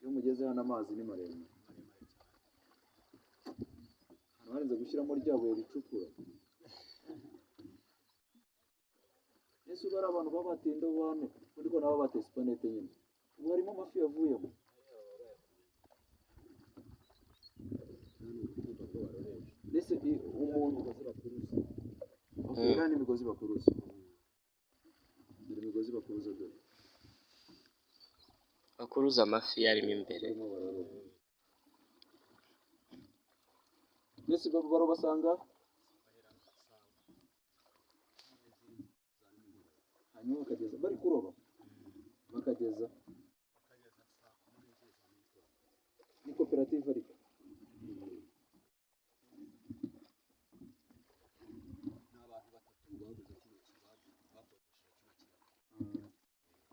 iyo mugeze hano amazi ni maremare hano harinze gushyiramo rya buye ricukura ese ubara abantu baba bateye indobo hano ariko nabo bateye supanete nyine ubu harimo amafi yavuyemo mbese umuntu iriya ni imigozi bakuruza dore imigozi bakuruza dore bakuruza amafi yarimo imbere mbese barobasanga hanyuma bakageza bari kuroba bakageza ni koperative ariko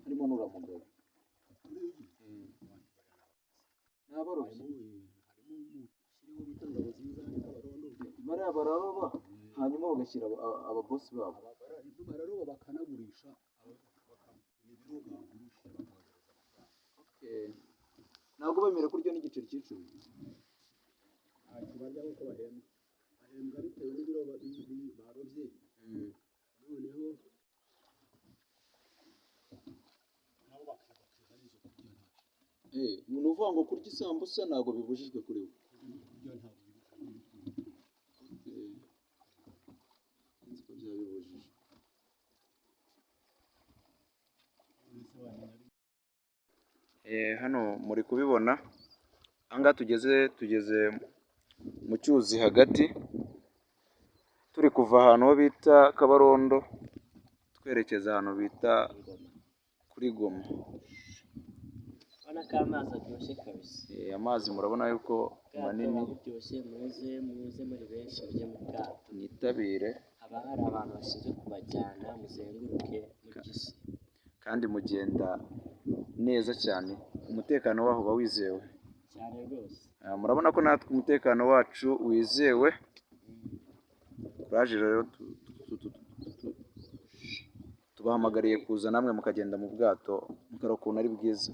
harimo n'uramugabo n'abarobyi bariya bararoba hanyuma bagashyira ababosi babo bararoba bakanagurisha ntabwo bemerewe kurya n'igiceri cy'icumi barya nk'uko bahembwa bitewe n'ibiro barobye noneho nabo bakiza n'izo kurya ni ukuvuga ngo kurya isambusa ntabwo bibujijwe kuri we kurya ntabwo nzi ko byabibujije hano muri kubibona ahangaha tugeze mu cyuzi hagati turi kuva ahantu ho bita Kabarondo twerekeza ahantu bita kuri Goma urabona ko amazi aryoshye kabisa amazi murabona yuko manini aryoshye muze muri benshi mujye mu bwato mwitabire haba hari abantu bashinzwe kubajyana muzenguruke mu gisi kandi mugenda neza cyane umutekano waho uba wizewe cyane rwose murabona ko natwe umutekano wacu wizewe kuraje rero tubahamagariye kuza namwe mukagenda mu bwato mukara ukuntu ari bwiza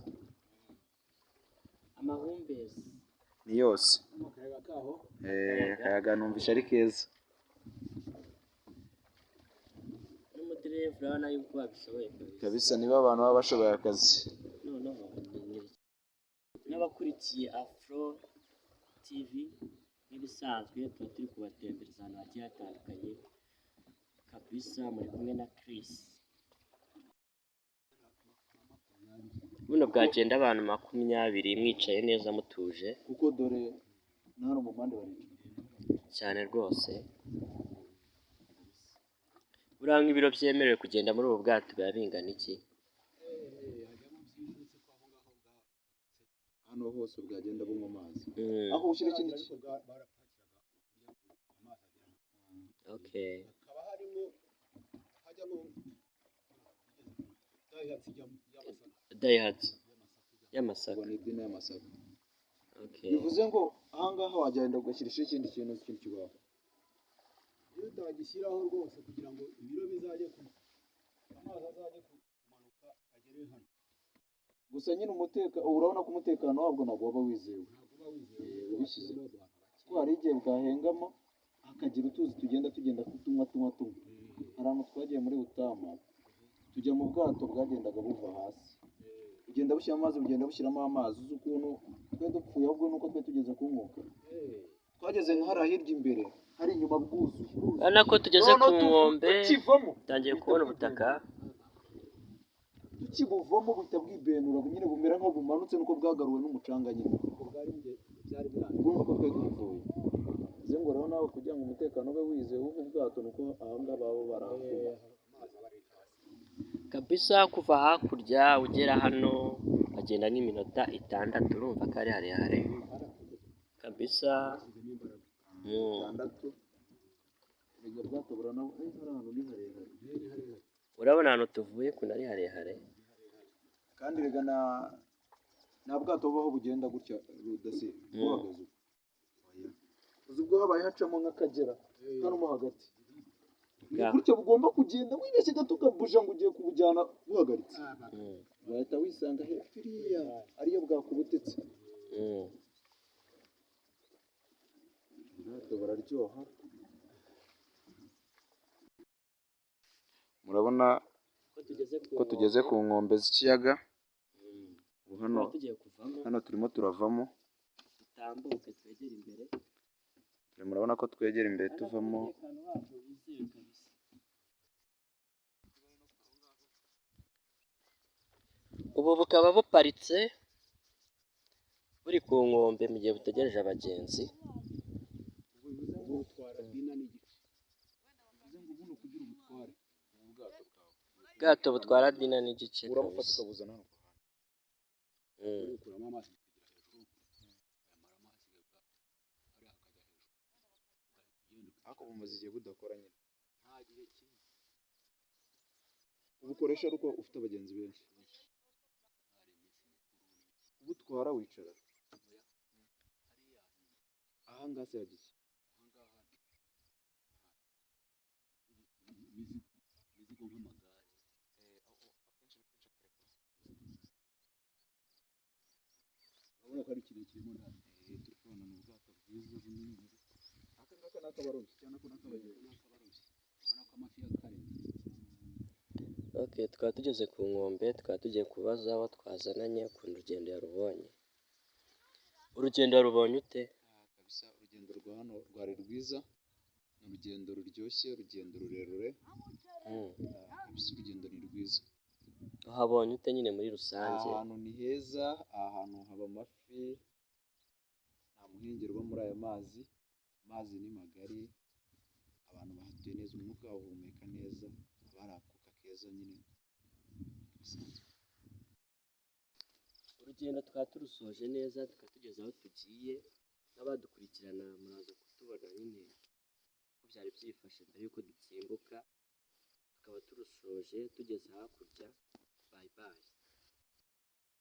amahumbezi ni yose akayaga numvisha ari keza n'umudereva urabona yuko babishoboye kabisa niba abantu baba bashoboye akazi noneho n'abakurikiye Afro TV nk'ibisanzwe tuba turi kubatembereza ahantu hagiye hatandukanye kabisa muri kumwe na Chris buno bwagenda abantu 20 mwicaye neza mutuje kuko dore na hano mu mpande baricaye cyane rwose buranga ibiro byemerewe kugenda muri ubu bwato biba bingana iki hano hose bwagenda bunywa amazi aho ushyira ikindi okay hakaba harimo hajyamo Daihatsu y'amasaka ni idini y'amasaka okay bivuze ngo ahangaha wagenda ugashyira ikindi kintu kibaho iyo utagishyiraho rwose kugira ngo ibiro bizajye amazi azajye kumanuka agere hano gusa nyine urabona ko umutekano wabwo ntabwo waba wizewe ubishyize ko hari igihe bwahengamo hakagira utuzi tugenda tunywa hari ahantu twagiye muri Butama tujya mu bwato bwagendaga buva hasi bugenda bushyiramo amazi bugenda bushyiramo amazi uzi ukuntu twe dupfuye ahubwo nuko twe tugeze ku nkombe twageze nk'ahari hirya imbere hari inyuma bwuzuye urabona ko tugeze ku nkombe tangiye kubona ubutaka tukibuvamo buhita bwibenura nyine bumera nk'aho bumanutse nuko bwagaruwe n'umucanga nyine urumva ko twari dupfuye bivuze ngo rero nawe kugira ngo umutekano ube wizewe w'ubu bwato nuko ahangaha baba barahafuye kabisa kuva hakurya ugera hano agenda n'iminota 6 urumva ko ari harehare kabisa 6 biga bwato burana hari ahantu ni harehare urabona hano tuvuye kuna ari harehare kandi rega na bwato bubaho bugenda gutya rudasi buhagaze uzi ubwo habaye hacamo nk'akagera hano mo hagati gutya bugomba kugenda wibeshye gato ukabuja ngo ugiye kubujyana buhagaritse wahita wisanga hepfiriya ariyo bwakubutetse iraryoha. Murabona ko tugeze ku nkombe z'ikiyaga. Ubu hano turimo turavamo. dutambuke twegere imbere. Murabona ko twegera imbere tuvamo. Ubu bukaba buparitse buri ku nkombe mu gihe butegereje abagenzi. ubu butwara dina n'igice. Bivuze ngo ubundi kugira ubutware ubu bwato bwawe. Ubwato butwara dina n'igice Urabufata kabisa. ukabuzana hano. Ukuramo amazi kugera hejuru. Ukayamaramo hasigaye hariya hakajya hejuru. Ariko bumaze igihe budakora nyine. Nta gihe kimwe. Ubukoresha ari uko ufite abagenzi benshi. Ubutwara wicara. Aha ngaha se yagiye. Imizigo nk'amagare. Urabona ko ari kirekire mo ndani. Turi kubona ni ubwato bwiza bunini. Aka ngaka ni ak'abarobyi cyangwa ko n'akabagenzi. Urabona ko amafi yakarenze. Okay, tukaba tugeze ku nkombe, tukaba tugiye kubaza abo twazananye ukuntu urugendo yarubonye. Urugendo yarubonye ute? Kabisa urugendo rwa hano rwari rwiza. Ni urugendo ruryoshye, urugendo rurerure. Kabisa urugendo ni rwiza. Uhabonye ute nyine muri rusange? Aha hantu ni heza, aha hantu haba amafi, nta muhengerwa muri aya mazi. Amazi ni magari, abantu bahatuye neza, umwuka bahumeka neza, haba hari akuka keza nyine. Urugendo tukaba turusoje neza, tukaba tugeze aho tugiye. N'abadukurikirana muraza kutubona nyine ko byari byifashe mbere y'uko dutsimbuka. Tukaba turusoje tugeze hakurya. Bye bye.